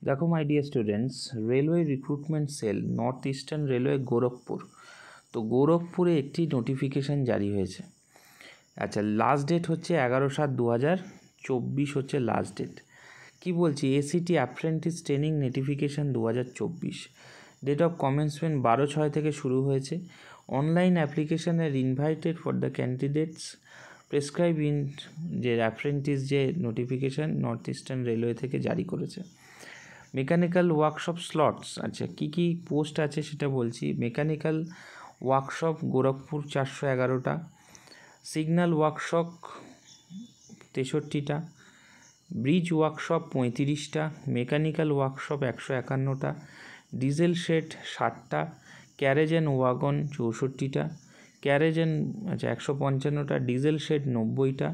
দেখো my dear students, railway recruitment sell north Eastern railway Gorakhpur, তো গোরখপুরে একটি নোটিফিকেশান জারি হয়েছে। আচ্ছা, লাস্ট ডেট হচ্ছে 11/7/2024 হচ্ছে লাস্ট ডেট। কি বলছি, ACT apprentice training notification 2024, date of commencement 12/6 থেকে শুরু হয়েছে। Online application are invited for the candidates prescribe in যে অ্যাপ্রেন্টিস যে নোটিফিকেশান নর্থ ইস্টার্ন রেলওয়ে থেকে জারি করেছে। মেকানিক্যাল ওয়ার্কশপ স্লটস, আচ্ছা কী কী পোস্ট আছে সেটা বলছি। মেকানিক্যাল ওয়ার্কশপ গোরখপুর 411টা, সিগন্যাল ওয়ার্কশপ 63টা, ব্রিজ ওয়ার্কশপ 35টা, মেকানিক্যাল ওয়ার্কশপ 151টা, ডিজেল শেড 60টা, ক্যারেজ অ্যান্ড ওয়াগন 64টা, ক্যারেজ অ্যান্ড 155টা, ডিজেল শেড 90টা,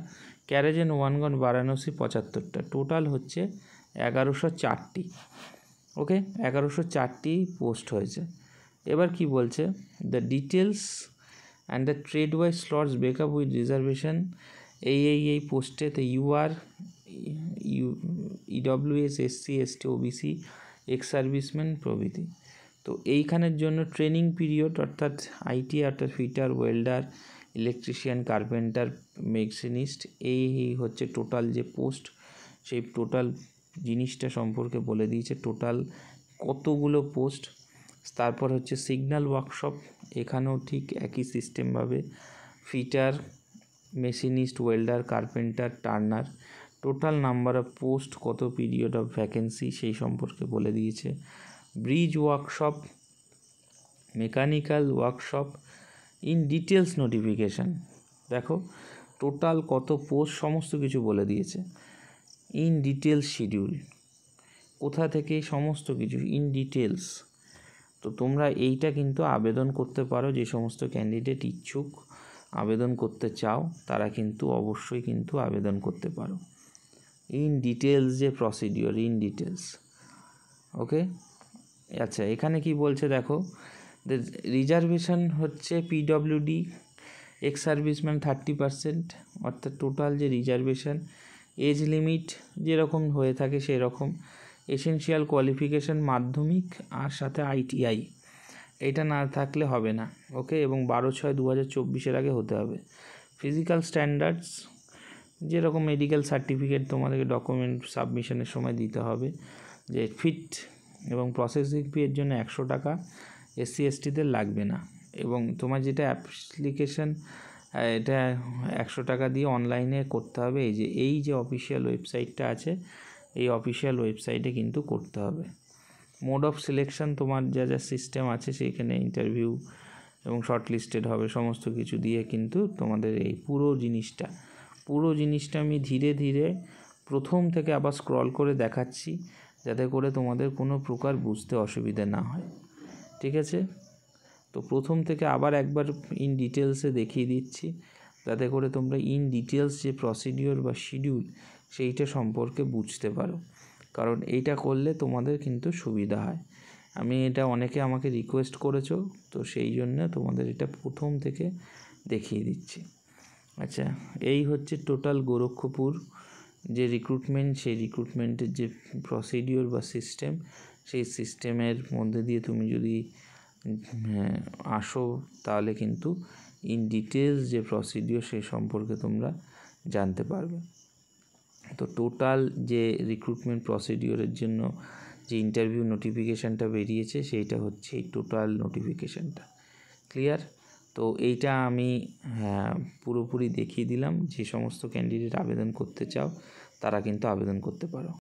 ক্যারেজ অ্যান্ড ওয়াগন বারাণসী 75টা। টোটাল হচ্ছে 1104টি। ওকে, 1104টি পোস্ট হয়েছে। এবার কি বলছে, the details and the trade wise slots breakup with reservation এই পোস্টেতে UR, EWS, SC, ST, OBC, ex serviceman প্রভৃতি। তো এইখানের জন্য ট্রেনিং পিরিয়ড অর্থাৎ IT অর্থাৎ fitter, welder, electrician, carpenter, machinist, এই হচ্ছে টোটাল যে পোস্ট, সেই টোটাল জিনিসটা সম্পর্কে বলে দিয়েছে টোটাল কতগুলো পোস্ট। তারপর হচ্ছে সিগন্যাল ওয়ার্কশপ, এখানেও ঠিক একই সিস্টেমভাবে fitter, machinist, welder, carpenter, turner, total number of post, কত পিরিয়ড অফ ভ্যাকেন্সি সেই সম্পর্কে বলে দিয়েছে। Bridge workshop, mechanical workshop in details notification, দেখো টোটাল কত পোস্ট সমস্ত কিছু বলে দিয়েছে। ইন ডিটেলস শিডিউল, কোথা থেকে সমস্ত কিছু ইন ডিটেলস। তো তোমরা এইটা কিন্তু আবেদন করতে পারো, যে সমস্ত ক্যান্ডিডেট ইচ্ছুক আবেদন করতে চাও তারা কিন্তু অবশ্যই কিন্তু আবেদন করতে পারো। ইন ডিটেলস যে প্রসিডিওর, ইন ডিটেলস। ওকে, আচ্ছা এখানে কি বলছে দেখো, রিজার্ভেশন হচ্ছে PWD এক্স সার্ভিসম্যান 30%, অর্থাৎ টোটাল যে রিজার্ভেশন। এজ লিমিট যেরকম হয়ে থাকে সেরকম। এসেনশিয়াল কোয়ালিফিকেশান মাধ্যমিক আর সাথে ITI, এটা না থাকলে হবে না। ওকে, এবং 12/6/2024 আগে হতে হবে। ফিজিক্যাল স্ট্যান্ডার্ডস যেরকম মেডিকেল সার্টিফিকেট তোমাদেরকে ডকুমেন্ট সাবমিশনের সময় দিতে হবে, যে ফিট এবং প্রসেসিং ফির জন্য 100 টাকা, SC STদের লাগবে না। এবং তোমার যেটা অ্যাপ্লিকেশান এটা 100 টাকা দিয়ে অনলাইনে করতে হবে। এই যে অফিসিয়াল ওয়েবসাইটটা আছে, এই অফিসিয়াল ওয়েবসাইটে কিন্তু করতে হবে। মোড অফ সিলেকশন, তোমার যা যা সিস্টেম আছে সেইখানে ইন্টারভিউ এবং শর্ট লিস্টেড হবে, সমস্ত কিছু দিয়ে কিন্তু তোমাদের এই পুরো জিনিসটা আমি ধীরে ধীরে প্রথম থেকে আবার স্ক্রল করে দেখাচ্ছি, যাতে করে তোমাদের কোনো প্রকার বুঝতে অসুবিধা না হয়। ঠিক আছে, তো প্রথম থেকে আবার একবার ইন ডিটেলসে দেখিয়ে দিচ্ছি, যাতে করে তোমরা ইন ডিটেলস যে প্রসিডিওর বা শিডিউল সেইটা সম্পর্কে বুঝতে পারো, কারণ এইটা করলে তোমাদের কিন্তু সুবিধা হয়। আমি এটা অনেকে আমাকে রিকোয়েস্ট করেছো, তো সেই জন্য তোমাদের এটা প্রথম থেকে দেখিয়ে দিচ্ছি। আচ্ছা, এই হচ্ছে টোটাল গোরক্ষপুর যে রিক্রুটমেন্ট, সেই রিক্রুটমেন্টের যে প্রসিডিওর বা সিস্টেম, সেই সিস্টেমের মধ্যে দিয়ে তুমি যদি আসো তাহলে কিন্তু ইন ডিটেলস যে প্রসিডিওর সেই সম্পর্কে তোমরা জানতে পারবে। তো টোটাল যে রিক্রুটমেন্ট প্রসিডিওরের জন্য যে ইন্টারভিউ নোটিফিকেশানটা বেরিয়েছে সেইটা হচ্ছে এই টোটাল নোটিফিকেশানটা। ক্লিয়ার? তো এইটা আমি পুরোপুরি দেখিয়ে দিলাম। যে সমস্ত ক্যান্ডিডেট আবেদন করতে চাও তারা কিন্তু আবেদন করতে পারো।